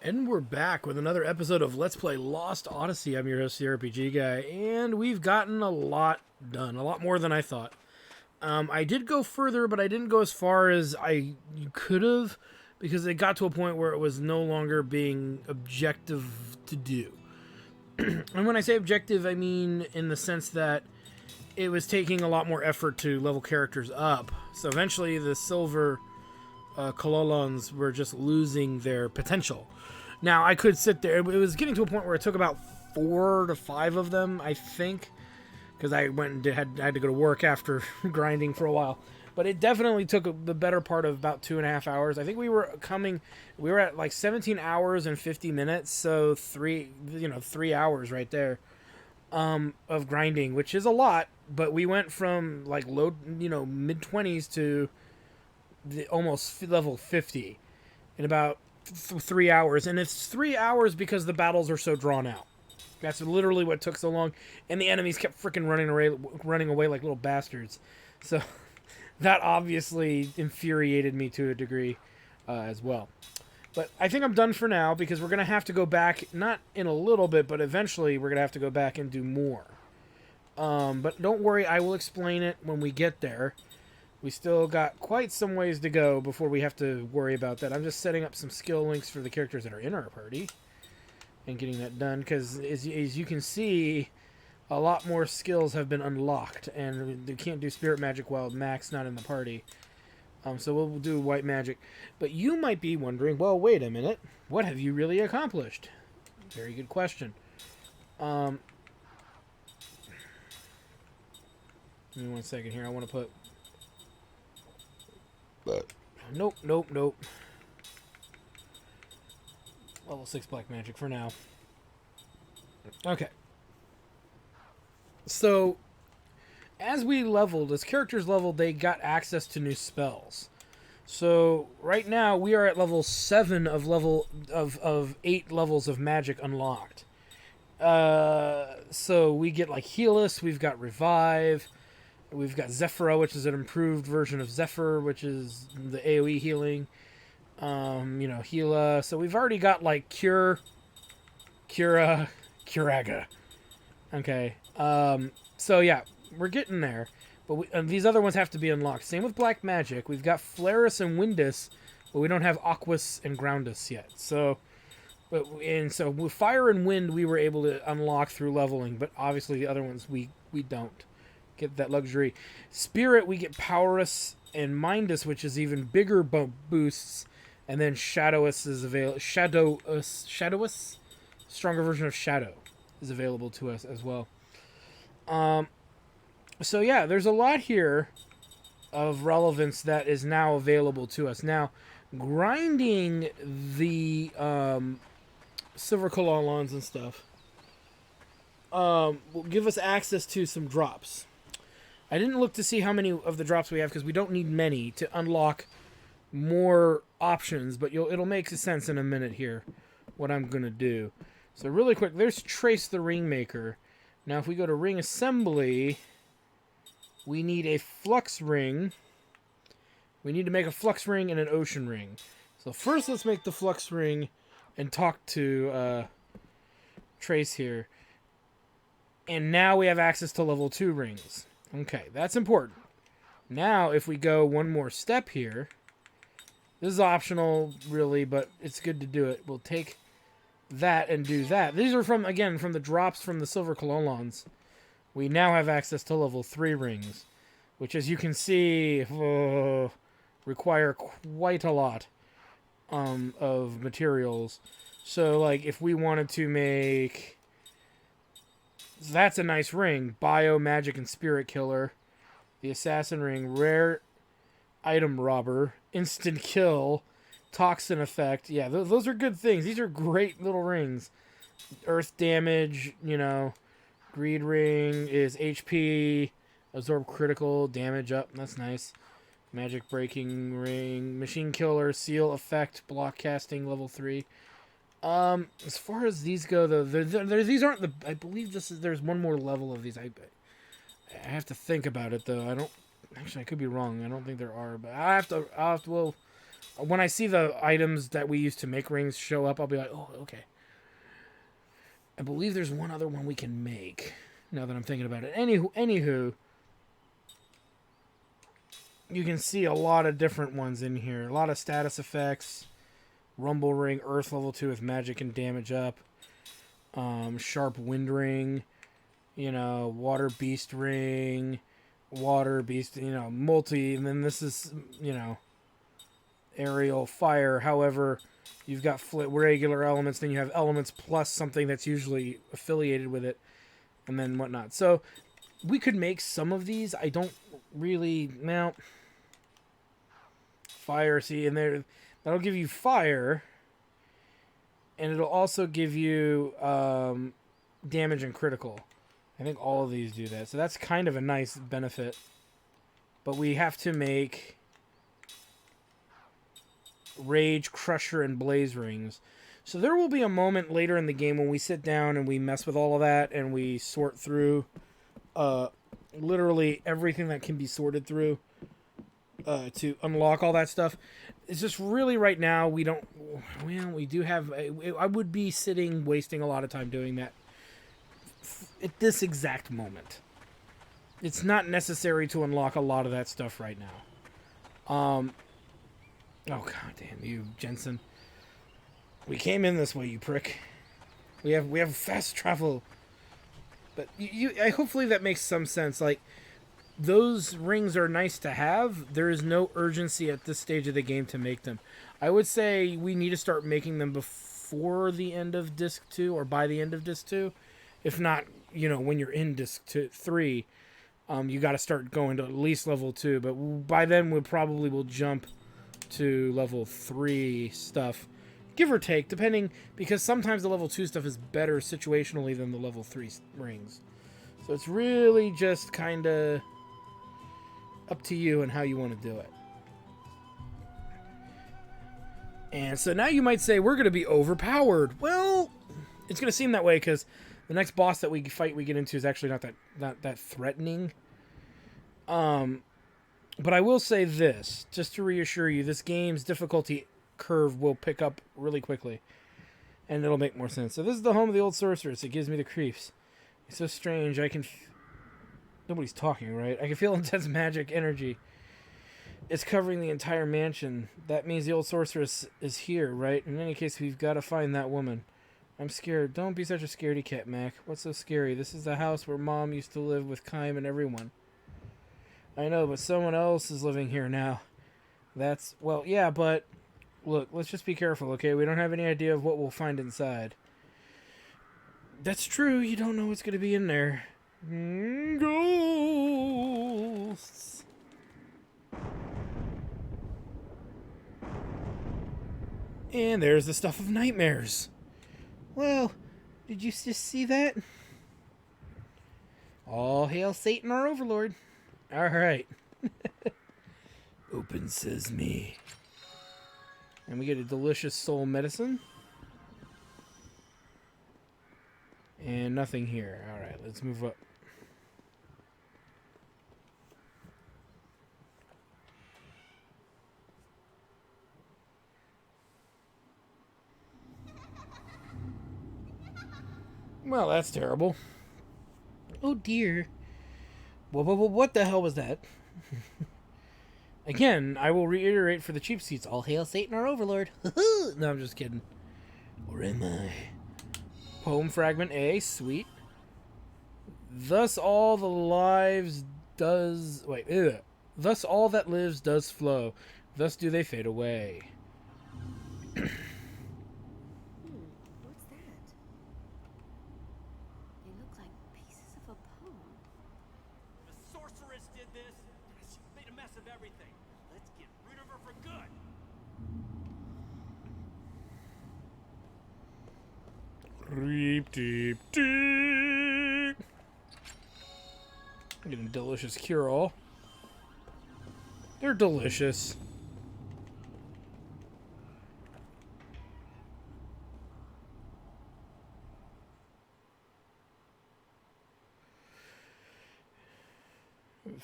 And we're back with another episode of Let's Play Lost Odyssey. I'm your host, the RPG Guy, and we've gotten a lot done, a lot more than I thought. I did go further, but I didn't go as far as I could have, because it got to a point where it was no longer being objective to do. And when I say objective, I mean in the sense that it was taking a lot more effort to level characters up. So eventually the silver Cololons were just losing their potential. Now, I could sit there. It was getting to a point where it took about 4 to 5 of them, I think, because I went and had to go to work after grinding for a while. But it definitely took the better part of about 2.5 hours. I think we were at like 17 hours and 50 minutes, so 3 hours right there of grinding, which is a lot. But we went from like low, mid 20s to almost level 50 in about 3 hours. And it's 3 hours because the battles are so drawn out. That's literally what took so long, and the enemies kept freaking running away like little bastards. So that obviously infuriated me to a degree as well. But I think I'm done for now, because we're going to have to go back, not in a little bit, but eventually we're going to have to go back and do more. But don't worry, I will explain it when we get there. We still got quite some ways to go before we have to worry about that. I'm just setting up some skill links for the characters that are in our party and getting that done, because as you can see, a lot more skills have been unlocked, and they can't do spirit magic while Mac's not in the party. So we'll do white magic. But you might be wondering, well, wait a minute, what have you really accomplished? Very good question. Give me 1 second here. I want to put... Nope. Level 6 black magic for now. Okay. So, as characters leveled, they got access to new spells. So, right now, we are at level 7 of 8 levels of magic unlocked. So, we get, like, Heal Us, we've got Revive, we've got Zephyra, which is an improved version of Zephyr, which is the AoE healing. Heala. So we've already got, like, Curaga. Okay. So yeah, we're getting there. But these other ones have to be unlocked. Same with Black Magic. We've got Flarus and Windus, but we don't have Aquas and Groundus yet. So with Fire and Wind, we were able to unlock through leveling, but obviously the other ones we don't get that luxury. Spirit, we get Powerus and Mindus, which is even bigger boosts. And then Shadowus is available. Shadowus, stronger version of Shadow, is available to us as well. So yeah, there's a lot here of relevance that is now available to us. Now, grinding the silver colons and stuff will give us access to some drops. I didn't look to see how many of the drops we have, because we don't need many to unlock more options, but it'll make sense in a minute here what I'm going to do. So really quick, there's Trace the Ringmaker. Now if we go to Ring Assembly, we need a Flux Ring. We need to make a Flux Ring and an Ocean Ring. So first let's make the Flux Ring and talk to Trace here. And now we have access to level 2 rings. Okay, that's important. Now if we go one more step here, this is optional, really, but it's good to do it. We'll take that and do that. These are from the drops from the Silver Cololons. We now have access to level 3 rings, which, as you can see, require quite a lot of materials. So, like, if we wanted to make... That's a nice ring. Bio, Magic, and Spirit Killer. The Assassin Ring. Rare Item Robber. Instant Kill, Toxin Effect. Yeah, those are good things. These are great little rings. Earth Damage, Greed Ring is HP. Absorb Critical, Damage up. That's nice. Magic Breaking Ring. Machine Killer, Seal Effect, Block Casting, level 3. As far as these go, though, these aren't the... I believe there's one more level of these. I have to think about it, though. I don't... Actually, I could be wrong. I don't think there are, but I'll have to. When I see the items that we use to make rings show up, I'll be like, oh, okay. I believe there's one other one we can make, now that I'm thinking about it. Anywho, you can see a lot of different ones in here. A lot of status effects. Rumble ring, earth level 2 with magic and damage up. Sharp wind ring. Water beast ring. Water beast, multi. And then this is, aerial fire. However, you've got regular elements. Then you have elements plus something that's usually affiliated with it. And then whatnot. So we could make some of these. I don't really... Now, fire, see, and that'll give you fire. And it'll also give you damage and critical. I think all of these do that. So that's kind of a nice benefit. But we have to make Rage, Crusher, and Blaze Rings. So there will be a moment later in the game when we sit down and we mess with all of that and we sort through literally everything that can be sorted through to unlock all that stuff. It's just really right now we don't... Well, we do have... I would be wasting a lot of time doing that at this exact moment. It's not necessary to unlock a lot of that stuff right now. Oh, god damn you, Jensen. We came in this way, you prick. We have fast travel. But hopefully that makes some sense. Like, those rings are nice to have. There is no urgency at this stage of the game to make them. I would say we need to start making them before the end of Disc 2 or by the end of Disc 2. If not, when you're in Disc 3, you got to start going to at least level 2. But by then, we probably will jump to level 3 stuff. Give or take, depending, because sometimes the level 2 stuff is better situationally than the level 3 rings. So it's really just kind of up to you and how you want to do it. And so now you might say, we're going to be overpowered. Well, it's going to seem that way because the next boss that we get into is actually not that threatening. But I will say this, just to reassure you, this game's difficulty curve will pick up really quickly. And it'll make more sense. So this is the home of the old sorceress. It gives me the creeps. It's so strange. Nobody's talking, right? I can feel intense magic energy. It's covering the entire mansion. That means the old sorceress is here, right? In any case, we've got to find that woman. I'm scared. Don't be such a scaredy cat, Mac. What's so scary? This is the house where Mom used to live with Kym and everyone. I know, but someone else is living here now. Well, yeah, but... Look, let's just be careful, okay? We don't have any idea of what we'll find inside. That's true. You don't know what's going to be in there. Ghosts. And there's the stuff of nightmares. Well, did you just see that? All hail Satan, our overlord. All right. Open sesame. And we get a delicious soul medicine. And nothing here. All right, let's move up. Well, that's terrible. Oh, dear. What the hell was that? Again, I will reiterate for the cheap seats. All hail Satan, our overlord. No, I'm just kidding. Or am I? Poem fragment A. Sweet. Thus all the lives does... Wait. Ugh. Thus all that lives does flow. Thus do they fade away. What's that? They look like pieces of a poem. The sorceress did this. She made a mess of everything. Let's get rid of her for good. Deep, deep, deep. Getting a delicious cure-all. They're delicious.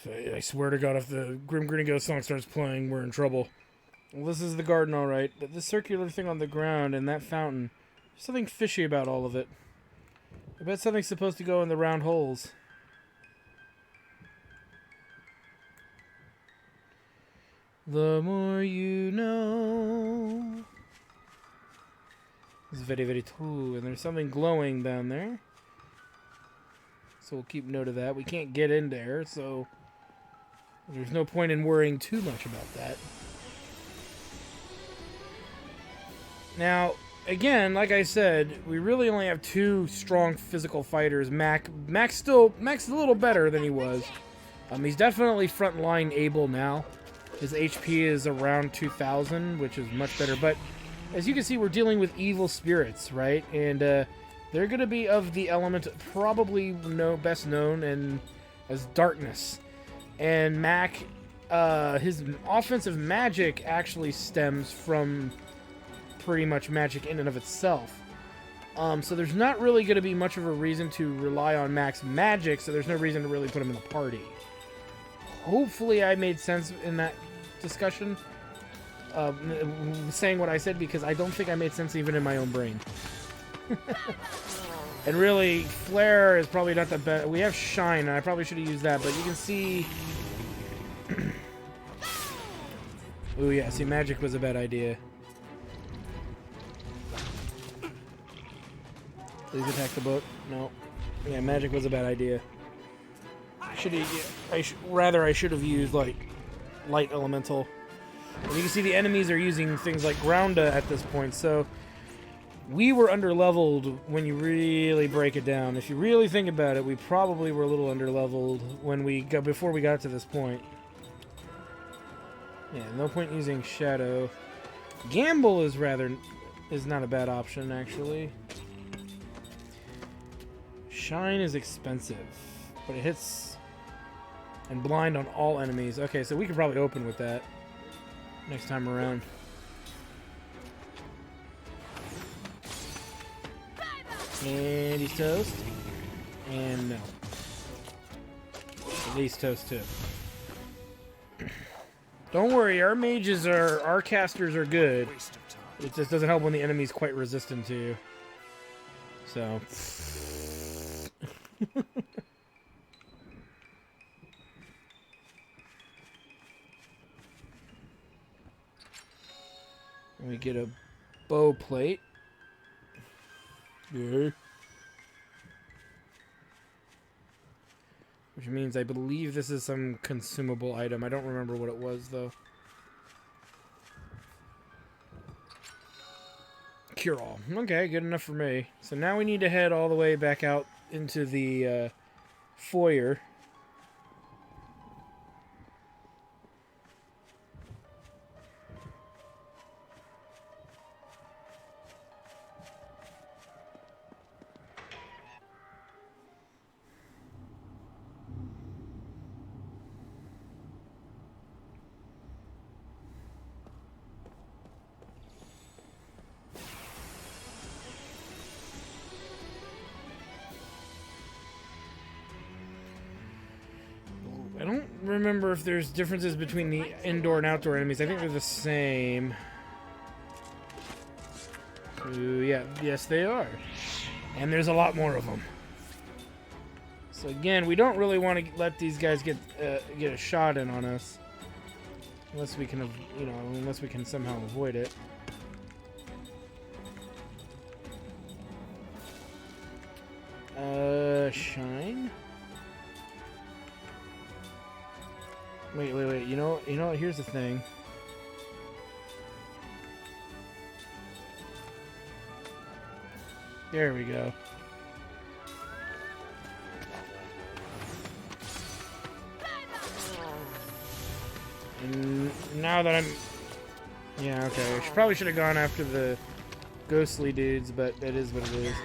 I swear to God, if the Grim Grinning Ghost song starts playing, we're in trouble. Well, this is the garden, all right, but this circular thing on the ground and that fountain, there's something fishy about all of it. I bet something's supposed to go in the round holes. The more you know. It's very, very true. And there's something glowing down there. So we'll keep note of that. We can't get in there, so there's no point in worrying too much about that. Now, again, like I said, we really only have two strong physical fighters. Mac's a little better than he was. He's definitely frontline able now. His HP is around 2,000, which is much better. But as you can see, we're dealing with evil spirits, right? And they're going to be of the element probably best known and as darkness. And Mac, his offensive magic actually stems from pretty much magic in and of itself. So there's not really going to be much of a reason to rely on Mac's magic, so there's no reason to really put him in the party. Hopefully I made sense in that discussion, saying what I said, because I don't think I made sense even in my own brain. And really, Flare is probably not the best. We have Shine, and I probably should have used that, but you can see... Ooh, yeah, see, magic was a bad idea. Please attack the boat. No. Yeah, magic was a bad idea. I should have used, like, light elemental. And you can see the enemies are using things like Grounda at this point, so we were underleveled when you really break it down. If you really think about it, we probably were a little underleveled before we got to this point. Yeah, no point using Shadow. Gamble is not a bad option, actually. Shine is expensive, but it hits and blind on all enemies. Okay, so we could probably open with that next time around. And he's toast. And no. At least toast too. Don't worry, our casters are good. It just doesn't help when the enemy's quite resistant to you. So. We get a bow plate. Yeah. Which means I believe this is some consumable item. I don't remember what it was, though. Cure-all. Okay, good enough for me. So now we need to head all the way back out into the foyer. I don't remember if there's differences between the indoor and outdoor enemies. I think they're the same. Yeah, yes they are. And there's a lot more of them. So again, we don't really want to let these guys get a shot in on us, unless we can, unless we can somehow avoid it. Shine. Wait. You know what? Here's the thing. There we go. And now that yeah, okay. I probably should have gone after the ghostly dudes, but it is what it is.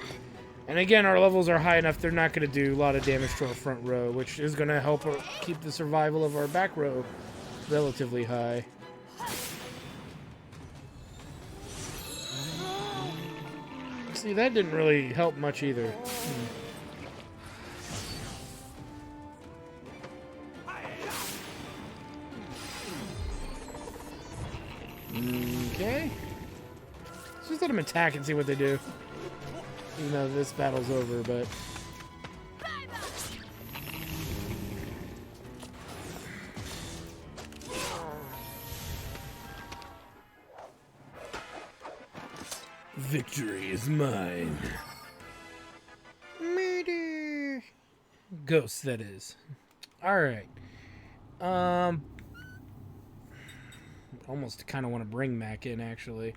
And again, our levels are high enough, they're not going to do a lot of damage to our front row, which is going to help keep the survival of our back row relatively high. See, that didn't really help much either. just let them attack and see what they do. Even though this battle's over, but... Victory is mine. Murder. Ghosts, that is. Alright. Almost kind of want to bring Mac in, actually.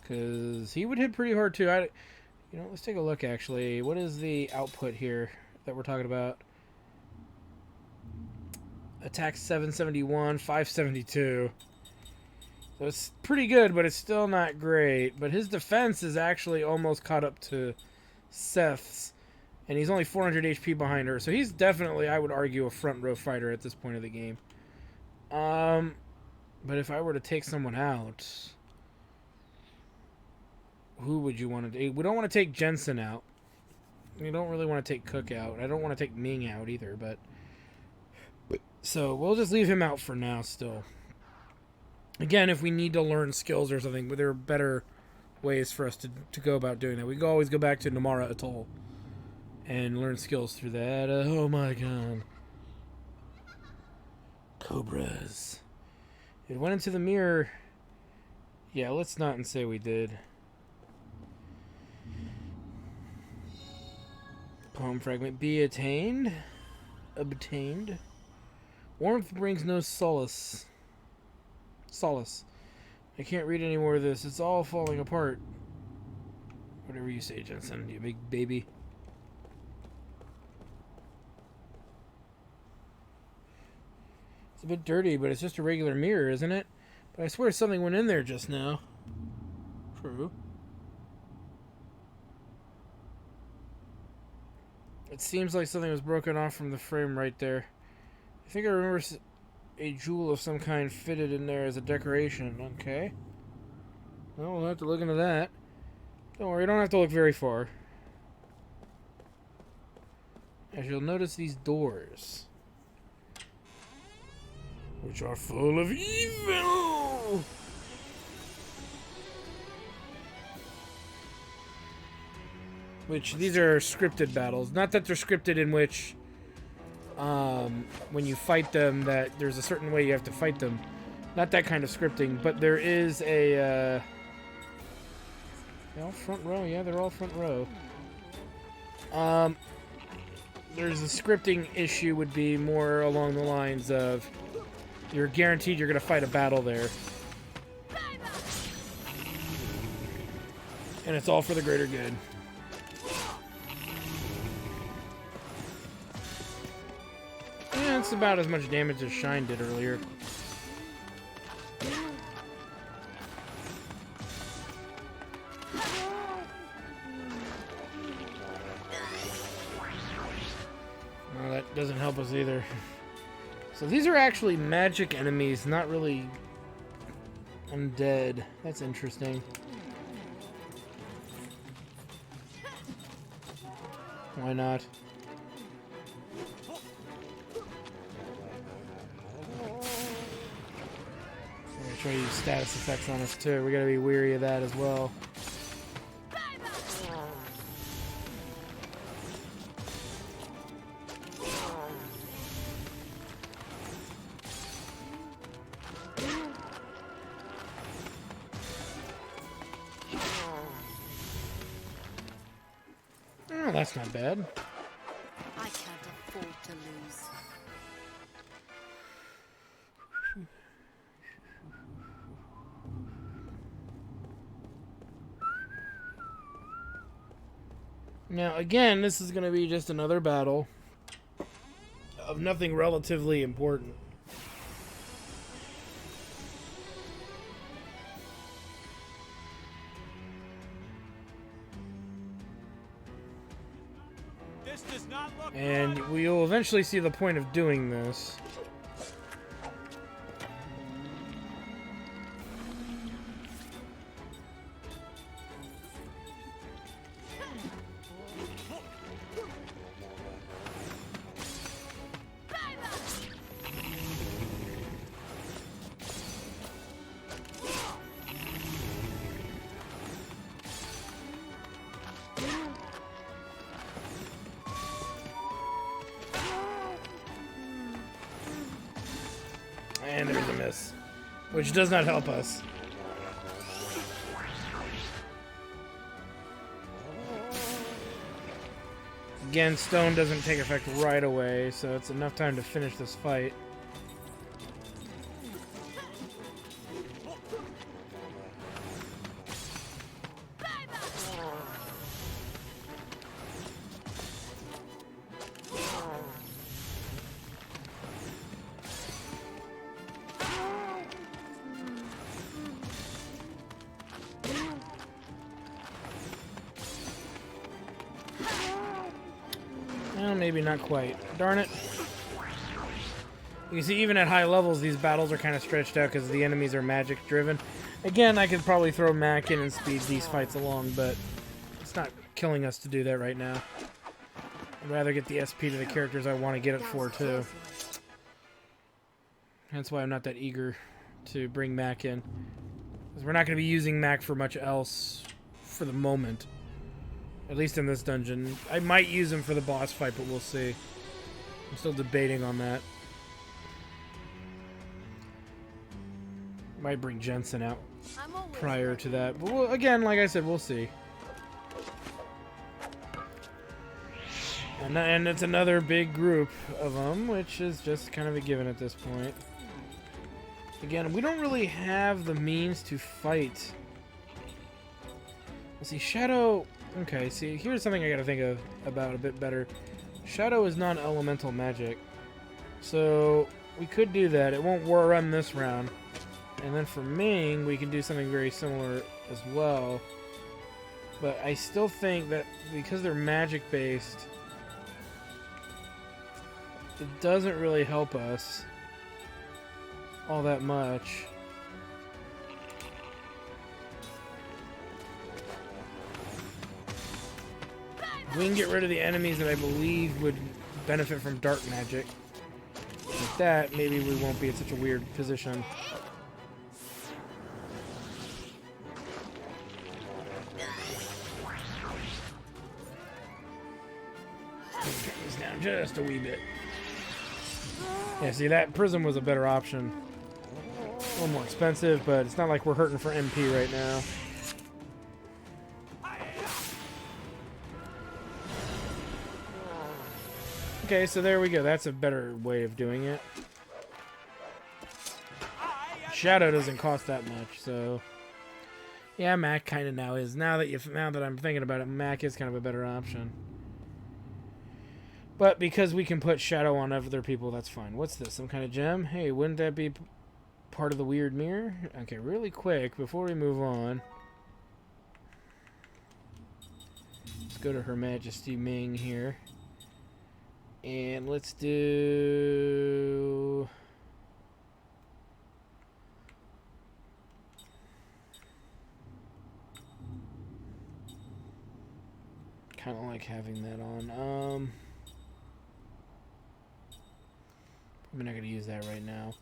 Because he would hit pretty hard, too. You know, let's take a look, actually. What is the output here that we're talking about? Attack 771, 572. So it's pretty good, but it's still not great. But his defense is actually almost caught up to Seth's. And he's only 400 HP behind her. So he's definitely, I would argue, a front row fighter at this point of the game. But if I were to take someone out, who would you want to take? We don't want to take Jensen out. We don't really want to take Cook out. I don't want to take Ming out either, but... So we'll just leave him out for now still. Again, if we need to learn skills or something, but there are better ways for us to go about doing that. We can always go back to Namara Atoll and learn skills through that. Oh my god. Cobras. It went into the mirror. Yeah, let's not and say we did. Poem fragment be attained. Obtained. Warmth brings no solace. I can't read any more of this. It's all falling apart. Whatever you say, Jensen, you big baby. It's a bit dirty, but it's just a regular mirror, isn't it? But I swear something went in there just now. True. It seems like something was broken off from the frame right there. I think I remember a jewel of some kind fitted in there as a decoration. Okay. Well, we'll have to look into that. Don't worry, you don't have to look very far. As you'll notice these doors, which are full of evil. Which, these are scripted battles. Not that they're scripted in which, when you fight them, that there's a certain way you have to fight them. Not that kind of scripting, but there is a, they're all front row, yeah, they're all front row. There's a scripting issue would be more along the lines of, you're guaranteed you're going to fight a battle there. And it's all for the greater good. Yeah, it's about as much damage as Shine did earlier. Well, that doesn't help us either. So these are actually magic enemies, not really undead. That's interesting. Why not? I'm gonna try to use status effects on us too. We gotta be weary of that as well. Oh, that's not bad. I can't afford to lose. Now, again, this is going to be just another battle of nothing relatively important. This does not look And good. we'll eventually see the point of doing this. which does not help us. Again, stone doesn't take effect right away, so it's enough time to finish this fight. Well, maybe not quite. Darn it. You see, even at high levels, these battles are kind of stretched out because the enemies are magic-driven. Again, I could probably throw Mac in and speed these fights along, but it's not killing us to do that right now. I'd rather get the SP to the characters I want to get it for, too. That's why I'm not that eager to bring Mac in. Because we're not going to be using Mac for much else for the moment. At least in this dungeon. I might use him for the boss fight, but we'll see. I'm still debating on that. Might bring Jensen out prior to that. But we'll, again, like I said, we'll see. And it's another big group of them, which is just kind of a given at this point. Again, we don't really have the means to fight. Let's see, Shadow... Okay, see, here's something I gotta think about a bit better. Shadow is non-elemental magic. So, we could do that. It won't run this round. And then for Ming, we can do something very similar as well. But I still think that because they're magic-based, it doesn't really help us all that much. We can get rid of the enemies that I believe would benefit from dark magic. With that, maybe we won't be in such a weird position. Turn this down just a wee bit. Yeah, see, that prism was a better option. A little more expensive, but it's not like we're hurting for MP right now. Okay, so there we go. That's a better way of doing it. Shadow doesn't cost that much, so yeah, Mac kind of now is. Now that I'm thinking about it, Mac is kind of a better option. But because we can put Shadow on other people, that's fine. What's this? Some kind of gem? Hey, wouldn't that be part of the weird mirror? Okay, really quick before we move on, let's go to Her Majesty Ming here. And let's do... kind of like having that on. I'm not going to use that right now.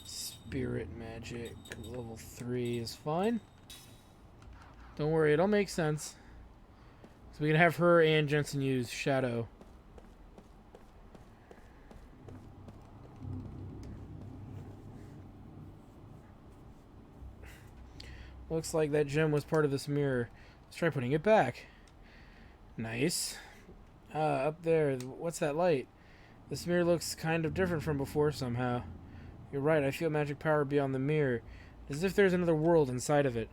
Spirit magic level 3 is fine. Don't worry, it'll make sense. So we can have her and Jensen use Shadow. Looks like that gem was part of this mirror. Let's try putting it back. Nice. Up there, what's that light? This mirror looks kind of different from before somehow. You're right, I feel magic power beyond the mirror. As if there's another world inside of it.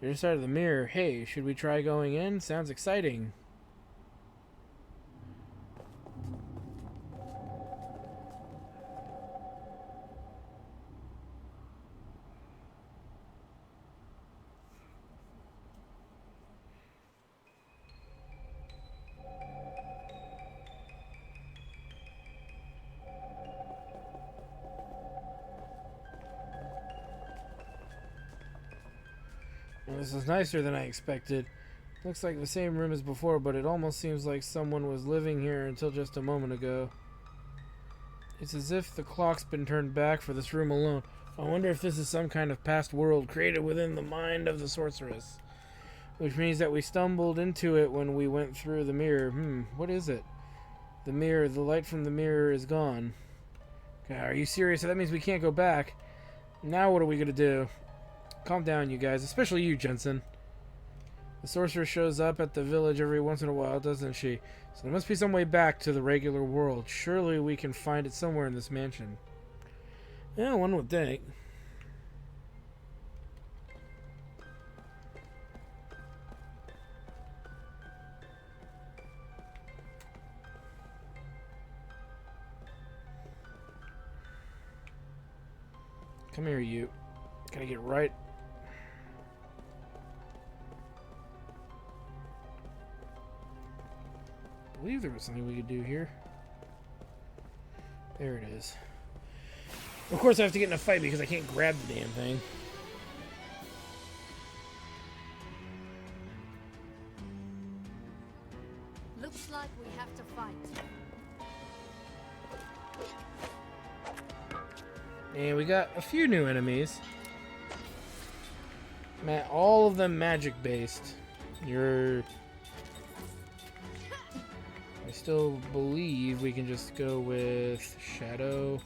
You're inside of the mirror. Hey, should we try going in? Sounds exciting. Well, this is nicer than I expected. Looks like the same room as before, but it almost seems like someone was living here until just a moment ago. It's as if the clock's been turned back for this room alone. I wonder if this is some kind of past world created within the mind of the sorceress. Which means that we stumbled into it when we went through the mirror. What is it? The mirror, the light from the mirror is gone. Are you serious? That means we can't go back. Now what are we gonna do? Calm down, you guys. Especially you, Jensen. The sorcerer shows up at the village every once in a while, doesn't she? So there must be some way back to the regular world. Surely we can find it somewhere in this mansion. Yeah, one would think. Come here, you. Gotta get right. I believe there was something we could do here. There it is. Of course, I have to get in a fight because I can't grab the damn thing. Looks like we have to fight. And we got a few new enemies. All of them magic based. I still believe we can just go with Shadow.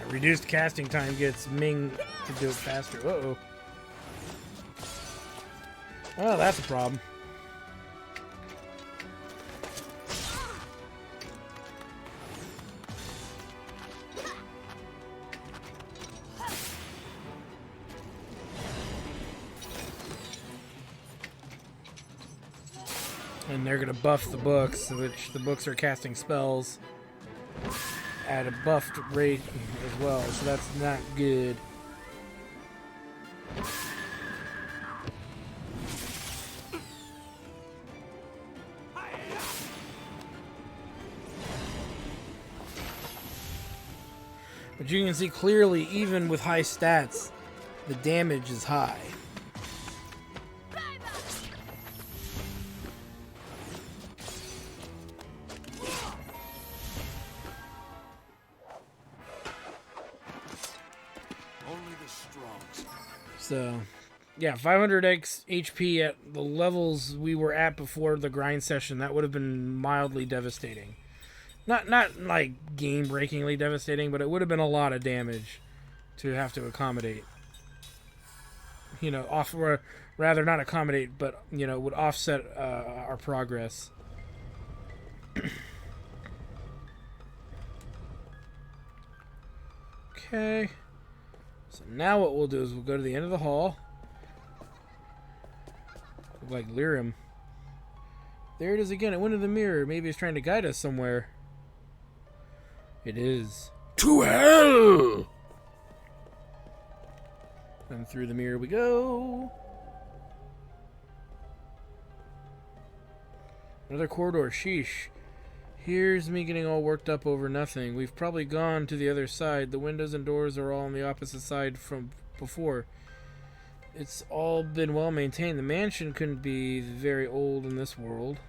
Reduced casting time gets Ming to do it faster. Uh-oh. Oh, that's a problem. And they're going to buff the books, which the books are casting spells at a buffed rate as well, so that's not good. But you can see clearly, even with high stats, the damage is high. So, yeah, 500x HP at the levels we were at before the grind session, that would have been mildly devastating. Not like game-breakingly devastating, but it would have been a lot of damage to have to accommodate. You know, rather not accommodate, but, you know, would offset our progress. Okay. So now what we'll do is we'll go to the end of the hall. Look like Lyrium. There it is again. It went in the mirror. Maybe it's trying to guide us somewhere. It is. To hell! And through the mirror we go. Another corridor. Sheesh. Here's me getting all worked up over nothing. We've probably gone to the other side. The windows and doors are all on the opposite side from before. It's all been well maintained. The mansion couldn't be very old in this world.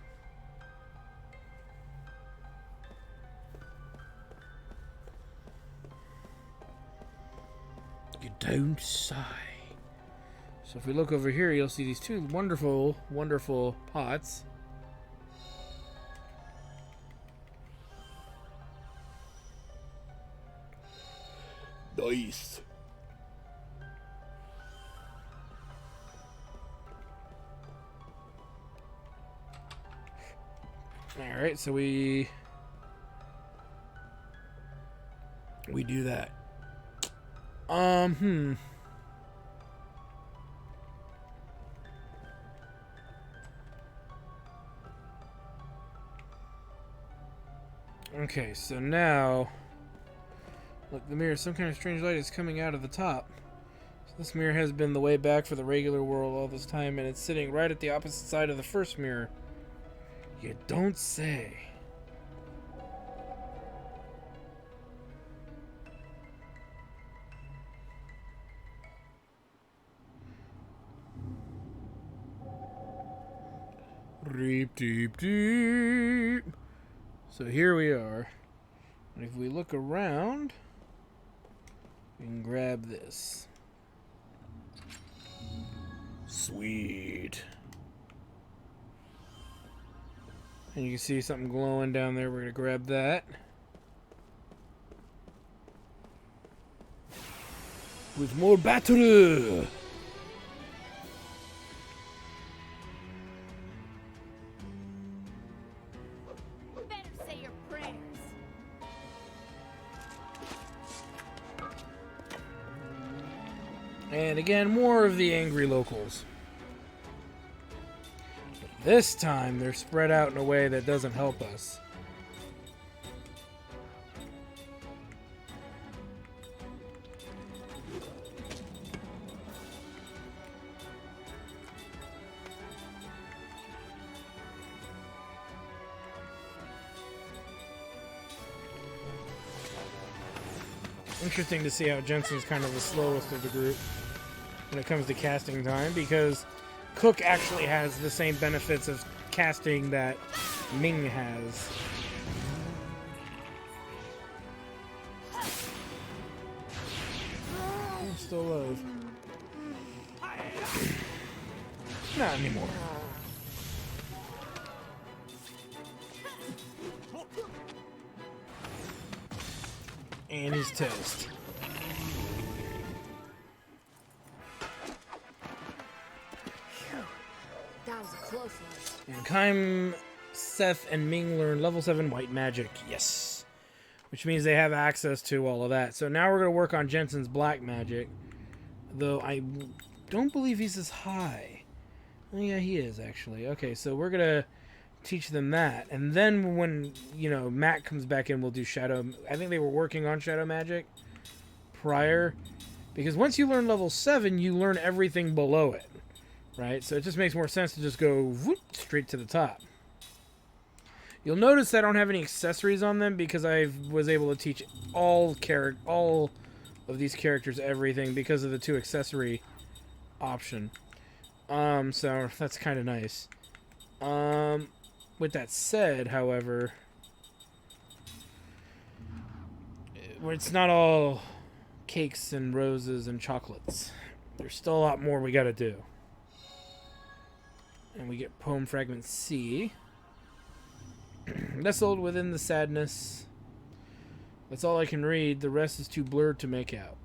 You don't sigh. So if we look over here, you'll see these two wonderful, wonderful pots. Nice. Alright, so we do that. Okay, so now look, the mirror, some kind of strange light is coming out of the top. So this mirror has been the way back for the regular world all this time, and it's sitting right at the opposite side of the first mirror. You don't say. Deep, deep, deep. So here we are. And if we look around, We can grab this. Sweet. And you can see something glowing down there. We're going to grab that. With more battery. Better say your prayers. And again, more of the angry locals. This time, they're spread out in a way that doesn't help us. Interesting to see how Jensen's kind of the slowest of the group when it comes to casting time, because Cook actually has the same benefits of casting that Ming has. I'm still alive. Not anymore. And he's toast. That was a close one. And Kaim, Seth, and Ming learn level 7 white magic. Yes. Which means they have access to all of that. So now we're going to work on Jensen's black magic. Though I don't believe he's as high. Oh, yeah, he is, actually. Okay, so we're going to teach them that. And then when, you know, Matt comes back in, we'll do shadow. I think they were working on shadow magic prior. Because once you learn level 7, you learn everything below it. Right? So it just makes more sense to just go whoop, straight to the top. You'll notice I don't have any accessories on them because I was able to teach all of these characters everything because of the 2 accessory option. So that's kind of nice. With that said, however, it's not all cakes and roses and chocolates. There's still a lot more we got to do. And we get Poem Fragment C. Nestled within the sadness. That's all I can read. The rest is too blurred to make out.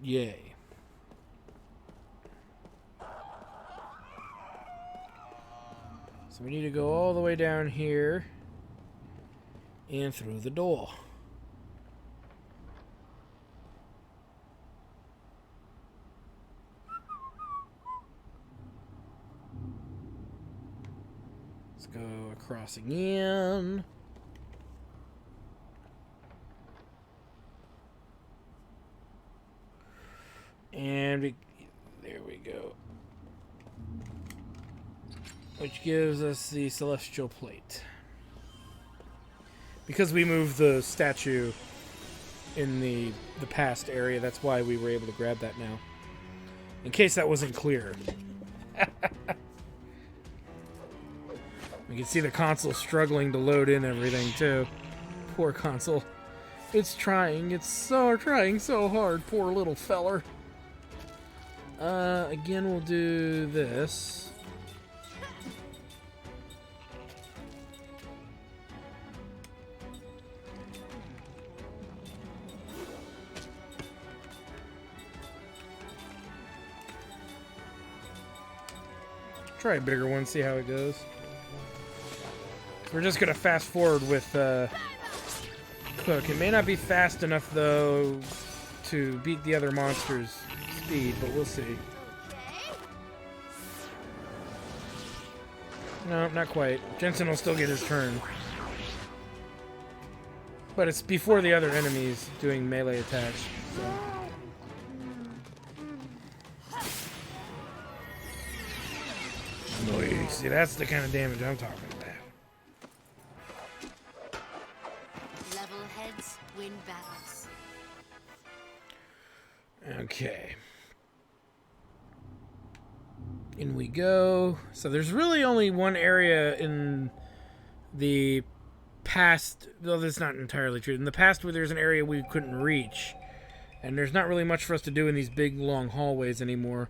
Yay. So we need to go all the way down here and through the door. Let's go across again. And there we go. Which gives us the celestial plate. Because we moved the statue in the past area, that's why we were able to grab that now. In case that wasn't clear. You can see the console struggling to load in everything too. Poor console. It's trying. It's so trying so hard. Poor little feller. Again, we'll do this. Try a bigger one, see how it goes. We're just gonna fast forward with Cook. It may not be fast enough though to beat the other monsters' speed, but we'll see. No, not quite. Jensen will still get his turn. But it's before the other enemies doing melee attacks. So. See, that's the kind of damage I'm talking about. Level heads win battles. Okay. In we go. So there's really only one area in the past, though that's not entirely true. In the past, where there's an area we couldn't reach, and there's not really much for us to do in these big, long hallways anymore.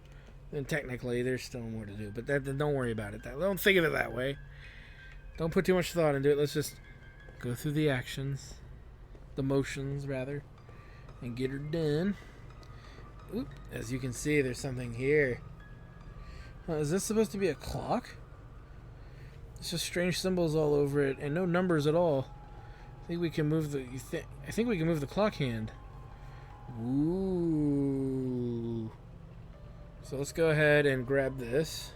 And technically, there's still more to do, but don't worry about it. Don't think of it that way. Don't put too much thought into it. Let's just go through the actions, the motions, rather, and get her done. Oop, as you can see, there's something here. Is this supposed to be a clock? It's just strange symbols all over it, and no numbers at all. I think we can move the. I think we can move the clock hand. Ooh. So let's go ahead and grab this.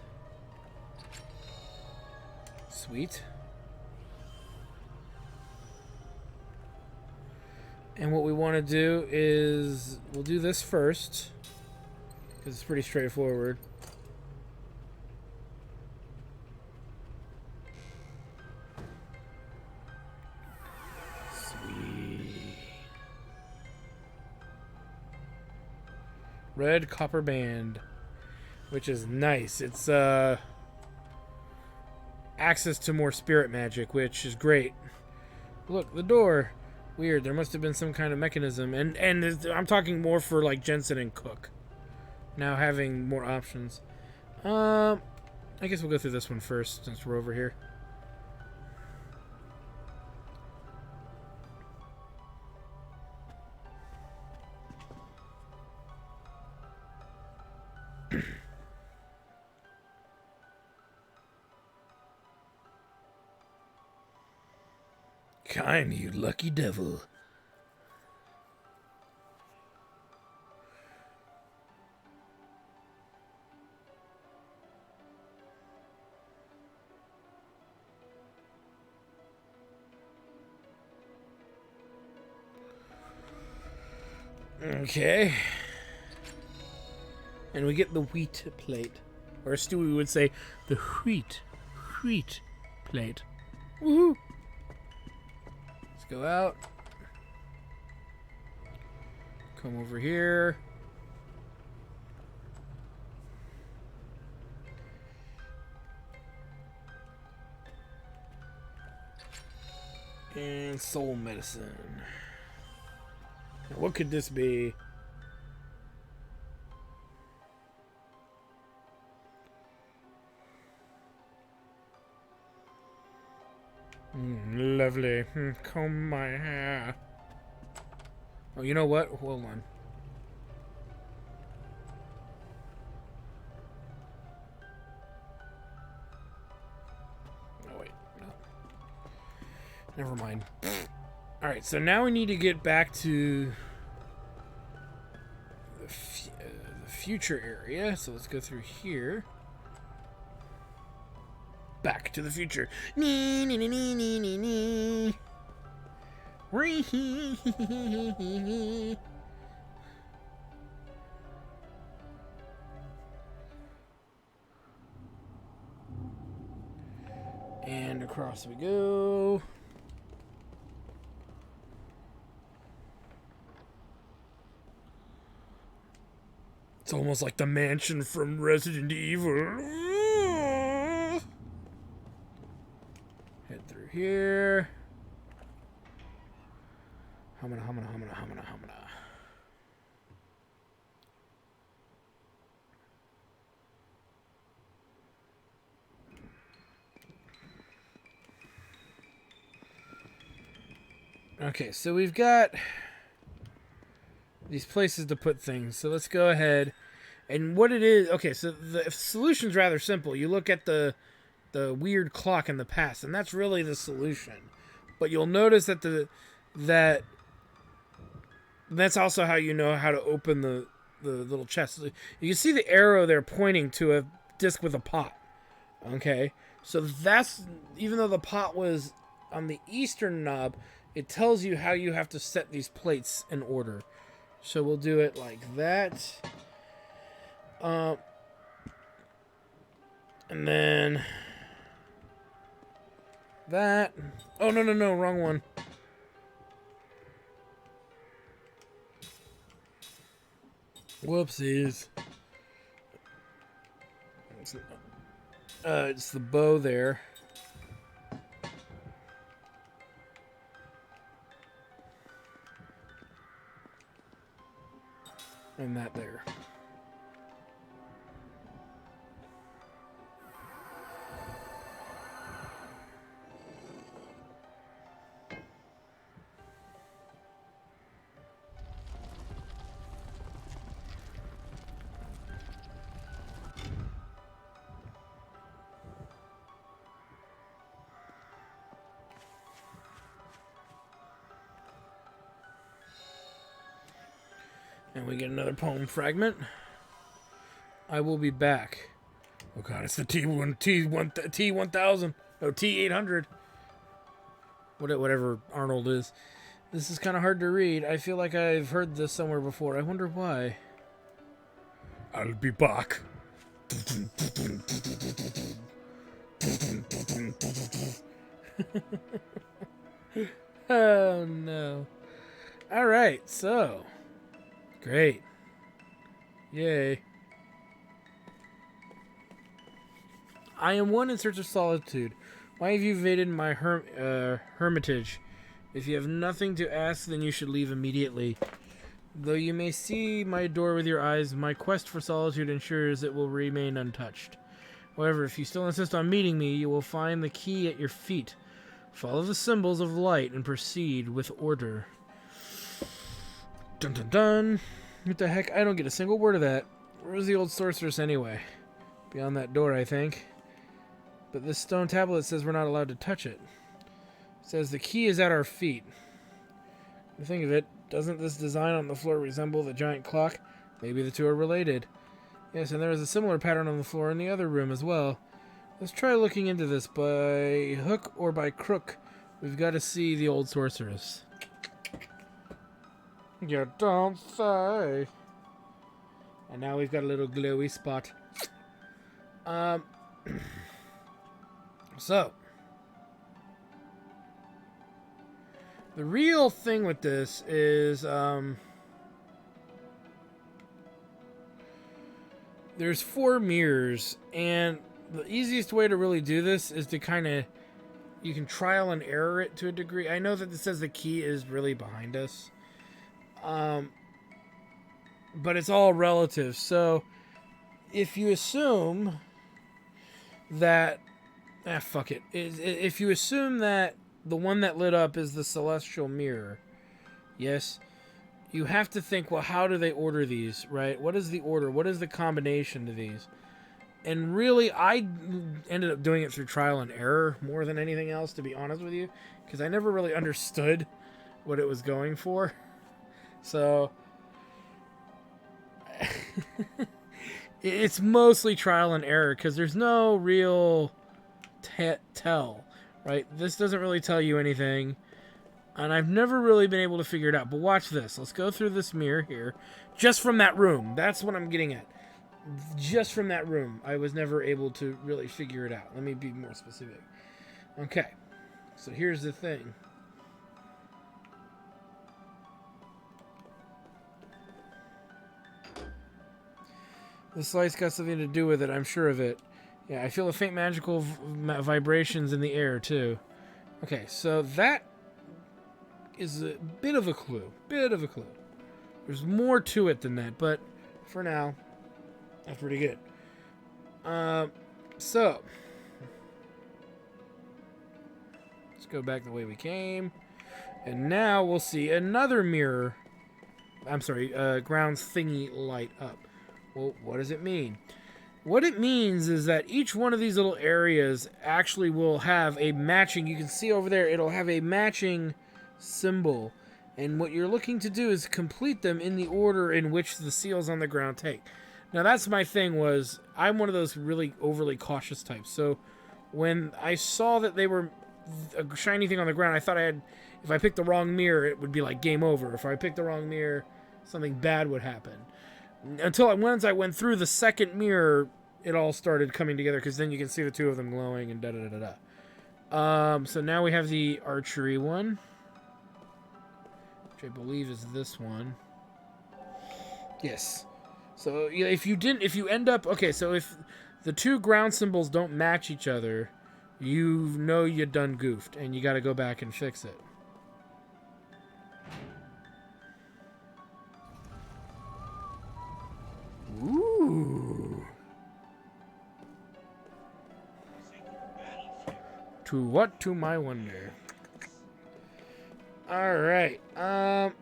Sweet. And what we want to do is we'll do this first because it's pretty straightforward. Red copper band, which is nice. It's access to more spirit magic, which is great. Look, the door. Weird. There must have been some kind of mechanism, and I'm talking more for like Jensen and Cook. Now having more options. I guess we'll go through this one first since we're over here. Kind, you lucky devil. Okay. And we get the wheat plate. Or as Stewie would say, the wheat plate. Woohoo! Let's go out. Come over here. And soul medicine. Now, what could this be? Lovely. Comb my hair. Oh, you know what? Hold on. Oh, wait. No. Never mind. Alright, so now we need to get back to the future area. So let's go through here. Back to the future. Nee, nee, nee, nee, nee, nee, nee. And across we go. It's almost like the mansion from Resident Evil. Head through here. Humana, humana, humana, humana, humana. Okay, so we've got these places to put things. So let's go ahead. And what it is... Okay, so the solution's rather simple. You look at the weird clock in the past, and that's really the solution. But you'll notice that that's also how you know how to open the little chest. You can see the arrow there pointing to a disc with a pot. Okay? So that's... Even though the pot was on the eastern knob, it tells you how you have to set these plates in order. So we'll do it like that. And then that. Oh, no, wrong one. Whoopsies. It's the bow there. And that there. And we get another poem fragment. I will be back. Oh god, it's the T1000. No, T800. Whatever Arnold is. This is kind of hard to read. I feel like I've heard this somewhere before. I wonder why. I'll be back. Oh no. Alright, so. Great. Yay. I am one in search of solitude. Why have you invaded my hermitage? If you have nothing to ask, then you should leave immediately. Though you may see my door with your eyes, my quest for solitude ensures it will remain untouched. However, if you still insist on meeting me, you will find the key at your feet. Follow the symbols of light and proceed with order. Dun dun dun. What the heck? I don't get a single word of that. Where's the old sorceress anyway? Beyond that door, I think. But this stone tablet says we're not allowed to touch it. It says the key is at our feet. When you think of it, doesn't this design on the floor resemble the giant clock? Maybe the two are related. Yes, and there is a similar pattern on the floor in the other room as well. Let's try looking into this by hook or by crook. We've got to see the old sorceress. You don't say. And now we've got a little glowy spot. So. The real thing with this is, there's 4 mirrors, and the easiest way to really do this is to kind of, you can trial and error it to a degree. I know that it says the key is really behind us. But it's all relative. So if you assume that, fuck it. If you assume that the one that lit up is the celestial mirror, yes, you have to think, well, how do they order these, right? What is the order? What is the combination to these? And really, I ended up doing it through trial and error more than anything else, to be honest with you, because I never really understood what it was going for. So it's mostly trial and error, because there's no real tell, right? This doesn't really tell you anything, and I've never really been able to figure it out. But watch this. Let's go through this mirror here, just from that room. That's what I'm getting at. Just from that room, I was never able to really figure it out. Let me be more specific. Okay, so here's the thing. This light's got something to do with it, I'm sure of it. Yeah, I feel a faint magical vibrations in the air, too. Okay, so that is a bit of a clue. There's more to it than that, but for now, that's pretty good. So, let's go back the way we came. And now we'll see another mirror. I'm sorry, grounds thingy light up. Well, what does it mean? What it means is that each one of these little areas actually will have a matching, you can see over there, it'll have a matching symbol. And what you're looking to do is complete them in the order in which the seals on the ground take. Now that's my thing, was I'm one of those really overly cautious types. So when I saw that they were a shiny thing on the ground, I thought if I picked the wrong mirror, it would be like game over. If I picked the wrong mirror, something bad would happen. Until once I went through the second mirror, it all started coming together, because then you can see the two of them glowing and da-da-da-da-da. So now we have the archery one, which I believe is this one. Yes. So yeah, if you end up, okay, so if the two ground symbols don't match each other, you know you done goofed, and you got to go back and fix it. To what to my wonder. Alright. And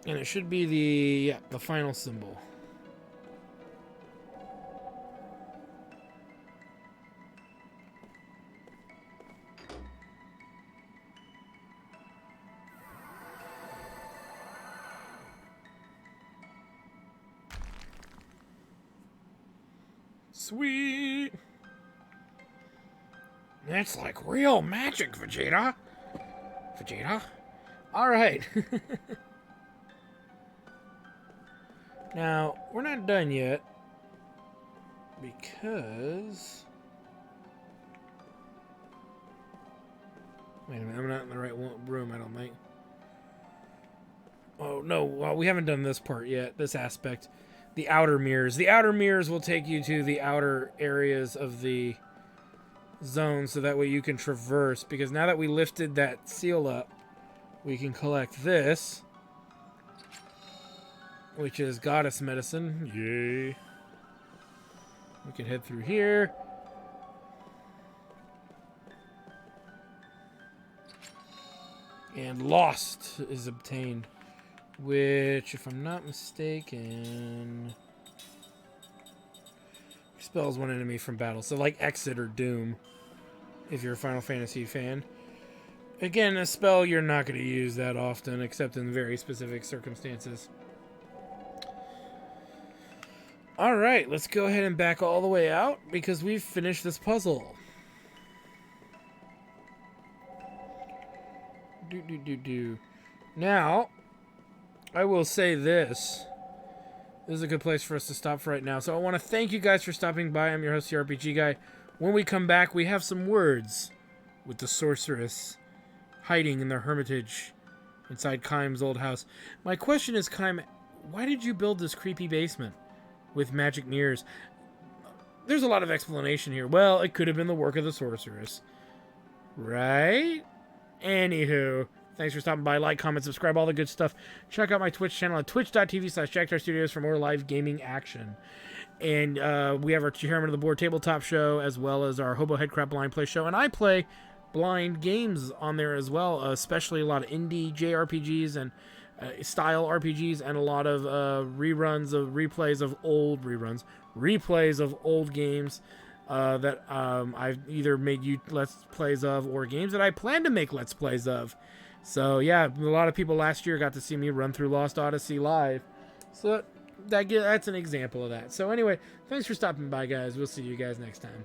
it should be the final symbol. Sweet. That's like real magic, Vegeta. Vegeta? Alright. Now, we're not done yet. Because... Wait a minute, I'm not in the right room, I don't think. Oh, no, well, we haven't done this part yet, this aspect. The outer mirrors. The outer mirrors will take you to the outer areas of the zone, so that way you can traverse. Because now that we lifted that seal up, we can collect this, which is goddess medicine. Yay. We can head through here. And Lost is obtained, which, if I'm not mistaken, expels one enemy from battle. So like Exit or Doom, if you're a Final Fantasy fan. Again, a spell you're not going to use that often, except in very specific circumstances. Alright, let's go ahead and back all the way out, because we've finished this puzzle. Now, I will say this. This is a good place for us to stop for right now. So I want to thank you guys for stopping by. I'm your host, the RPG Guy. When we come back, we have some words with the sorceress hiding in their hermitage inside Kaim's old house. My question is, Kaim, why did you build this creepy basement with magic mirrors? There's a lot of explanation here. Well, it could have been the work of the sorceress. Right? Anywho, thanks for stopping by. Like, comment, subscribe, all the good stuff. Check out my Twitch channel at twitch.tv/JackStarStudios for more live gaming action. And we have our Chairman of the Board tabletop show, as well as our Hobo Headcrab blind play show. And I play blind games on there as well, especially a lot of indie JRPGs and style RPGs, and a lot of replays of old games that I've either made Let's Plays of, or games that I plan to make Let's Plays of. So yeah, a lot of people last year got to see me run through Lost Odyssey live. So that's an example of that. So anyway, thanks for stopping by, guys. We'll see you guys next time.